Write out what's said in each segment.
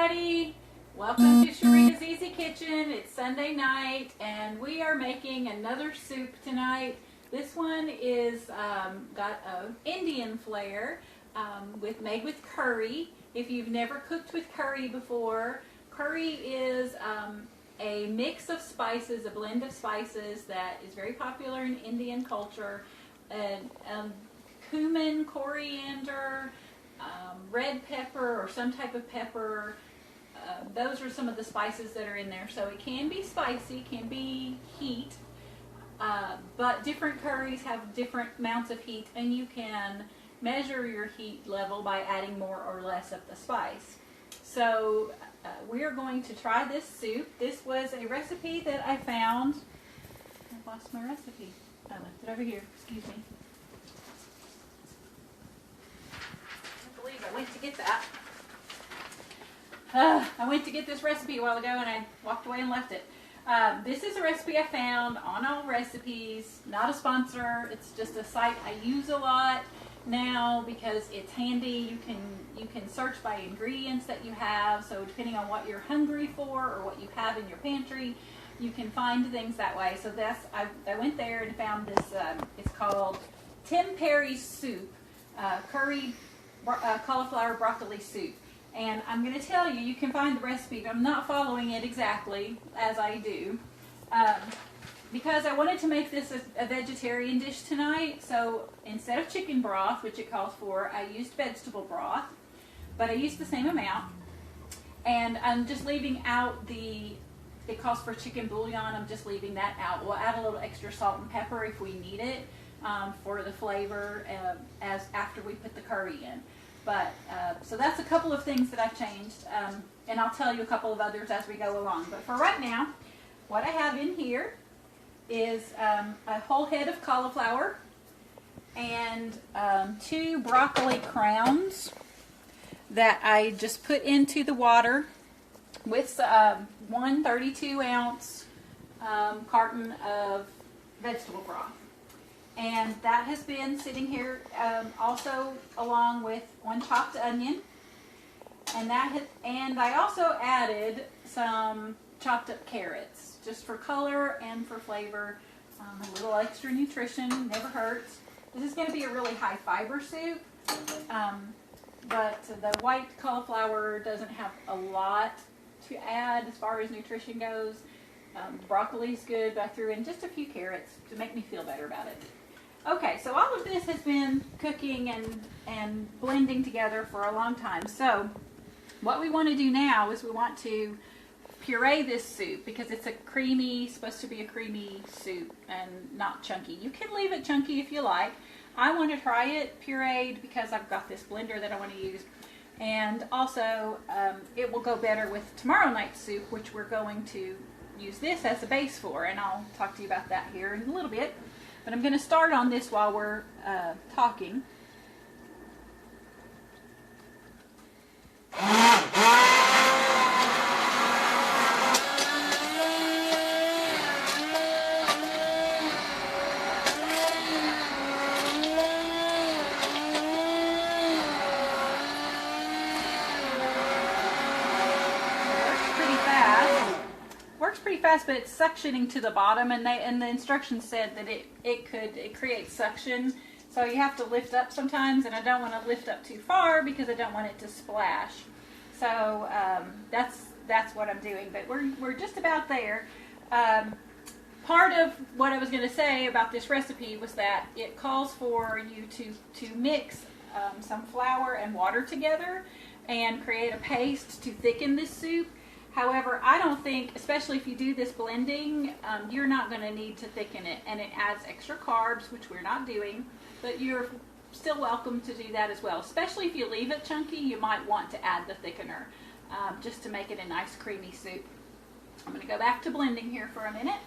everybody. Welcome to Charita's Easy Kitchen. It's Sunday night and we are making another soup tonight. This one is got an Indian flair made with curry. If you've never cooked with curry before, curry is a mix of spices, a blend of spices that is very popular in Indian culture. And cumin, coriander, red pepper or some type of pepper. Those are some of the spices that are in there. So it can be spicy, can be heat, but different curries have different amounts of heat, and you can measure your heat level by adding more or less of the spice. So we are going to try this soup. This was a recipe that I found. I lost my recipe. I left it over here. Excuse me. I went to get that. I went to get this recipe a while ago and I walked away and left it. This is a recipe I found on All Recipes, not a sponsor. It's just a site I use a lot now because it's handy. You can search by ingredients that you have, so depending on what you're hungry for or what you have in your pantry, you can find things that way. So I went there and found this, it's called Tim Perry's Soup, curry cauliflower broccoli soup. And I'm going to tell you, you can find the recipe, but I'm not following it exactly as I do because I wanted to make this a vegetarian dish tonight. So instead of chicken broth, which it calls for, I used vegetable broth, but I used the same amount. And I'm just leaving out it calls for chicken bouillon. I'm just leaving that out. We'll add a little extra salt and pepper if we need it for the flavor after we put the curry in. But so that's a couple of things that I've changed, and I'll tell you a couple of others as we go along. But for right now, what I have in here is a whole head of cauliflower and 2 broccoli crowns that I just put into the water with 1 32-ounce carton of vegetable broth. And that has been sitting here also along with 1 chopped onion. And I also added some chopped up carrots just for color and for flavor. A little extra nutrition, never hurts. This is going to be a really high fiber soup. But the white cauliflower doesn't have a lot to add as far as nutrition goes. Broccoli's good, but I threw in just a few carrots to make me feel better about it. Okay, so all of this has been cooking and blending together for a long time. So what we want to do now is we want to puree this soup because it's supposed to be a creamy soup and not chunky. You can leave it chunky if you like. I want to try it pureed because I've got this blender that I want to use. And also it will go better with tomorrow night's soup, which we're going to use this as a base for. And I'll talk to you about that here in a little bit. But I'm going to start on this while we're talking. Pretty fast, but it's suctioning to the bottom, and the instructions said that it creates suction, so you have to lift up sometimes, and I don't want to lift up too far because I don't want it to splash. So that's what I'm doing, but we're just about there. Part of what I was going to say about this recipe was that it calls for you to mix some flour and water together and create a paste to thicken this soup. However, I don't think, especially if you do this blending, you're not going to need to thicken it. And it adds extra carbs, which we're not doing, but you're still welcome to do that as well. Especially if you leave it chunky, you might want to add the thickener just to make it a nice creamy soup. I'm going to go back to blending here for a minute.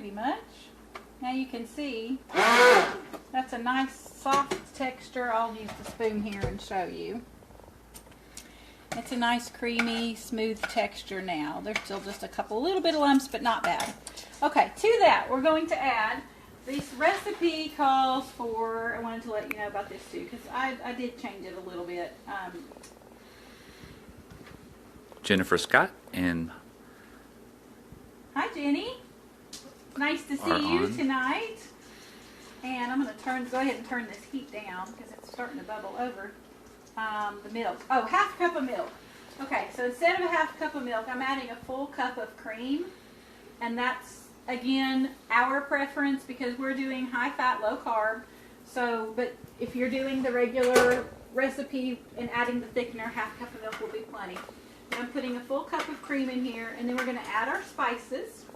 pretty much. Now you can see that's a nice soft texture. I'll use the spoon here and show you. It's a nice creamy smooth texture now. There's still just a little bit of lumps, but not bad. Okay, to that we're going to add, this recipe calls for, I wanted to let you know about this too because I did change it a little bit. Jennifer Scott and hi Jenny. Nice to see you tonight. And I'm going to go ahead and turn this heat down because it's starting to bubble over. The milk. Oh, half cup of milk. Okay, so instead of a half cup of milk, I'm adding a full cup of cream. And that's, again, our preference because we're doing high fat, low carb. So, but if you're doing the regular recipe and adding the thickener, half cup of milk will be plenty. And I'm putting a full cup of cream in here, and then we're going to add our spices.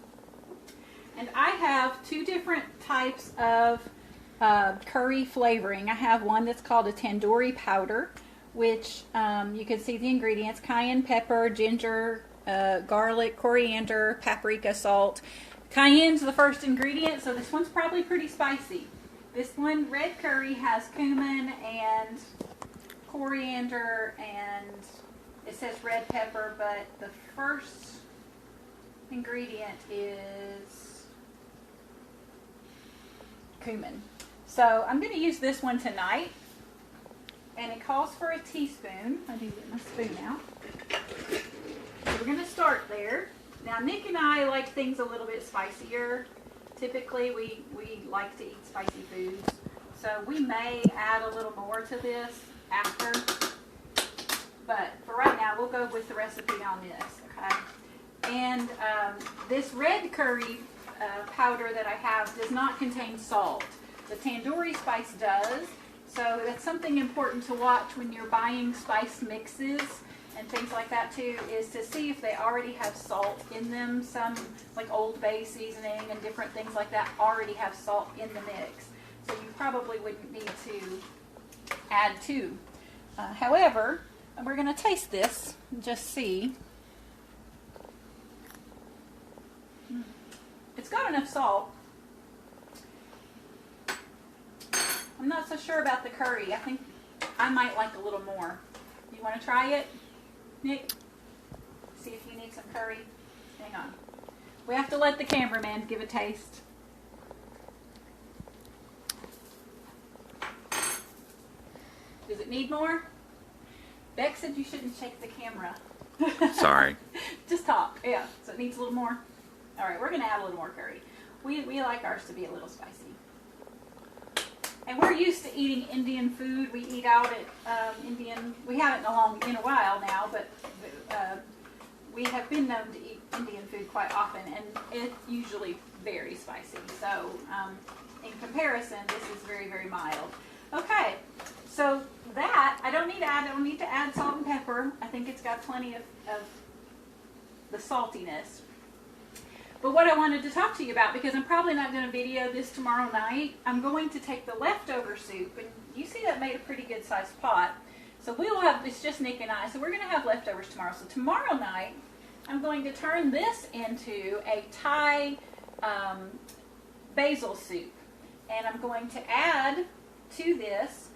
And I have two different types of curry flavoring. I have one that's called a tandoori powder, which you can see the ingredients: cayenne pepper, ginger, garlic, coriander, paprika, salt. Cayenne's the first ingredient, so this one's probably pretty spicy. This one, red curry, has cumin and coriander, and it says red pepper, but the first ingredient is cumin. So I'm going to use this one tonight, and it calls for a teaspoon. I need to get my spoon out. So we're going to start there. Now Nick and I like things a little bit spicier. Typically we like to eat spicy foods, so we may add a little more to this after, but for right now we'll go with the recipe on this, okay? And this red curry powder that I have does not contain salt. The tandoori spice does, so that's something important to watch when you're buying spice mixes and things like that too, is to see if they already have salt in them. Some, like Old Bay seasoning and different things like that, already have salt in the mix, so you probably wouldn't need to add two. However, we're going to taste this and just see. It's got enough salt. I'm not so sure about the curry. I think I might like a little more. You want to try it, Nick? See if you need some curry. Hang on. We have to let the cameraman give a taste. Does it need more? Beck said you shouldn't shake the camera. sorry. Just talk. Yeah, so it needs a little more. All right, we're going to add a little more curry. We like ours to be a little spicy. And we're used to eating Indian food. We eat out at Indian. We haven't in a while now, but we have been known to eat Indian food quite often, and it's usually very spicy. So in comparison, this is very, very mild. Okay, so that I don't need to add salt and pepper. I think it's got plenty of the saltiness. But what I wanted to talk to you about, because I'm probably not going to video this tomorrow night, I'm going to take the leftover soup, and you see that made a pretty good sized pot. So we'll have, it's just Nick and I, so we're going to have leftovers tomorrow. So tomorrow night, I'm going to turn this into a Thai basil soup. And I'm going to add to this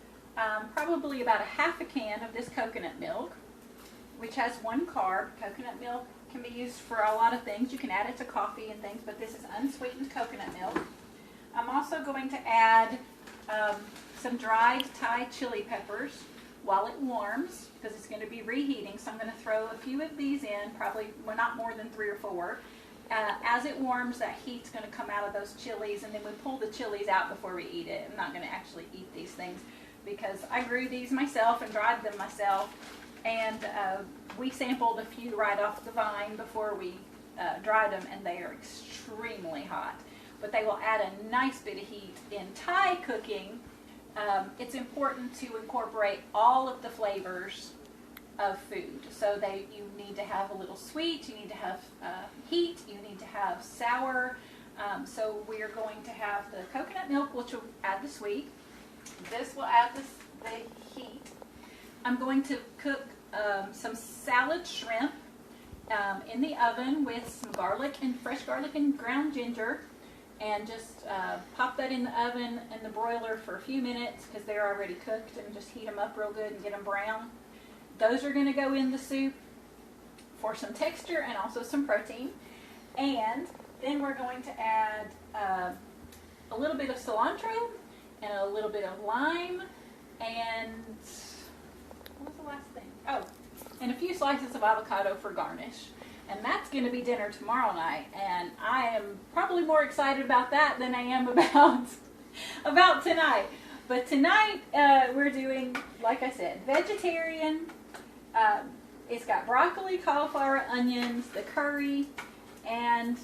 probably about a half a can of this coconut milk, which has 1 carb. Coconut milk can be used for a lot of things. You can add it to coffee and things, but this is unsweetened coconut milk. I'm also going to add some dried Thai chili peppers while it warms, because it's going to be reheating, so I'm going to throw a few of these in, probably not more than 3 or 4. As it warms, that heat's going to come out of those chilies, and then we pull the chilies out before we eat it. I'm not going to actually eat these things because I grew these myself and dried them myself, and we sampled a few right off the vine before we dried them, and they are extremely hot. But they will add a nice bit of heat. In Thai cooking, it's important to incorporate all of the flavors of food. So you need to have a little sweet, you need to have heat, you need to have sour. So we are going to have the coconut milk, which will add the sweet. This will add the heat. I'm going to cook some salad shrimp in the oven with some garlic and fresh garlic and ground ginger. and just pop that in the oven and the broiler for a few minutes because they're already cooked, and just heat them up real good and get them brown. Those are going to go in the soup for some texture and also some protein. And then we're going to add a little bit of cilantro and a little bit of lime, and what was the last thing? Oh, and a few slices of avocado for garnish. And that's going to be dinner tomorrow night, and I am probably more excited about that than I am about tonight. But tonight we're doing, like I said, vegetarian. It's got broccoli, cauliflower, onions, the curry, and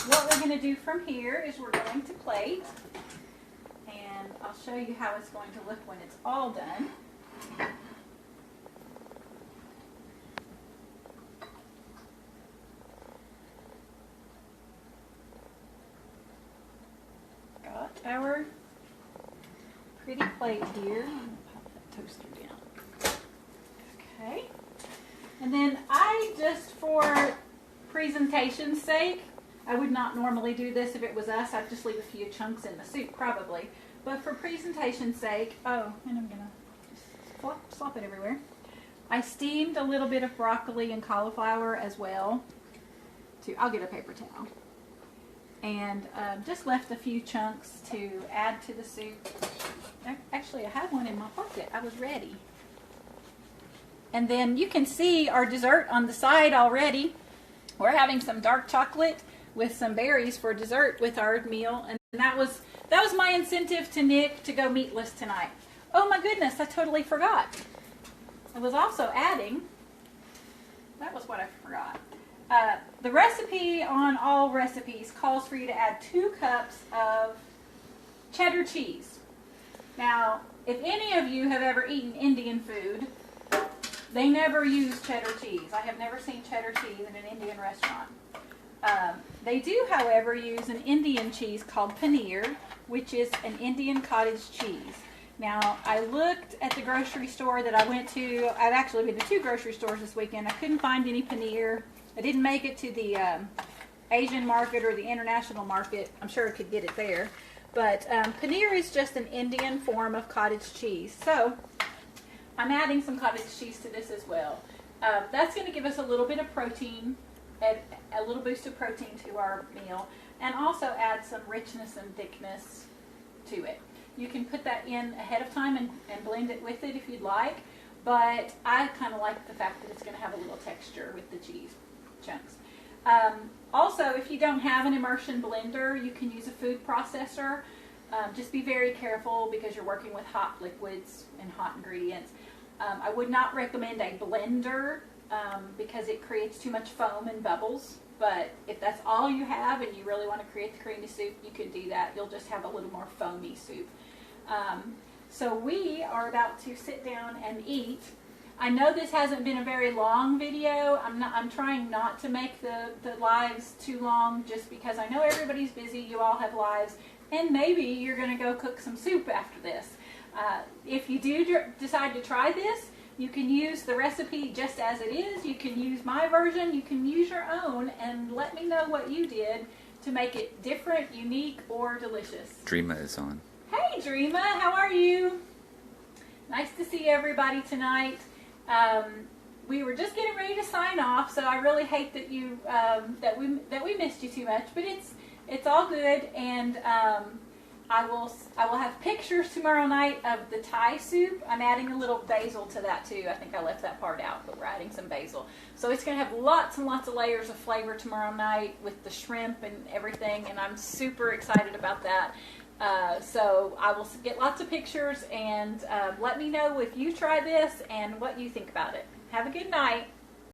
what we're going to do from here is we're going to plate, and I'll show you how it's going to look when it's all done. Got our pretty plate here. I'm going to pop that toaster down. Okay. And then just for presentation's sake, I would not normally do this if it was us. I'd just leave a few chunks in the soup probably. But for presentation's sake, and I'm going to just slop it everywhere. I steamed a little bit of broccoli and cauliflower as well. I'll get a paper towel. And just left a few chunks to add to the soup. Actually, I had one in my pocket. I was ready. And then you can see our dessert on the side already. We're having some dark chocolate with some berries for dessert with our meal. And that was my incentive to Nick to go meatless tonight. Oh my goodness, I totally forgot. I was also adding, that was what I forgot. The recipe on all recipes calls for you to add 2 cups of cheddar cheese. Now, if any of you have ever eaten Indian food, they never use cheddar cheese. I have never seen cheddar cheese in an Indian restaurant. They do, however, use an Indian cheese called paneer, which is an Indian cottage cheese. Now, I looked at the grocery store that I went to. I've actually been to 2 grocery stores this weekend. I couldn't find any paneer. I didn't make it to the Asian market or the international market. I'm sure I could get it there. But paneer is just an Indian form of cottage cheese. So I'm adding some cottage cheese to this as well. That's going to give us a little bit of protein, a little boost of protein to our meal, and also add some richness and thickness to it. You can put that in ahead of time and blend it with it if you'd like, but I kind of like the fact that it's going to have a little texture with the cheese chunks. Also, if you don't have an immersion blender, you can use a food processor. Just be very careful because you're working with hot liquids and hot ingredients. I would not recommend a blender because it creates too much foam and bubbles. But if that's all you have and you really want to create the creamy soup, you can do that. You'll just have a little more foamy soup. So we are about to sit down and eat. I know this hasn't been a very long video. I'm trying not to make the lives too long just because I know everybody's busy. You all have lives. And maybe you're going to go cook some soup after this. If you do decide to try this, you can use the recipe just as it is. You can use my version. You can use your own and let me know what you did to make it different, unique, or delicious. Dreama is on. Hey, Dreama. How are you? Nice to see everybody tonight. We were just getting ready to sign off, so I really hate that that we missed you too much, but it's all good, and I will have pictures tomorrow night of the Thai soup. I'm adding a little basil to that too. I think I left that part out, but we're adding some basil. So it's going to have lots and lots of layers of flavor tomorrow night with the shrimp and everything, and I'm super excited about that. So I will get lots of pictures, and let me know if you try this and what you think about it. Have a good night.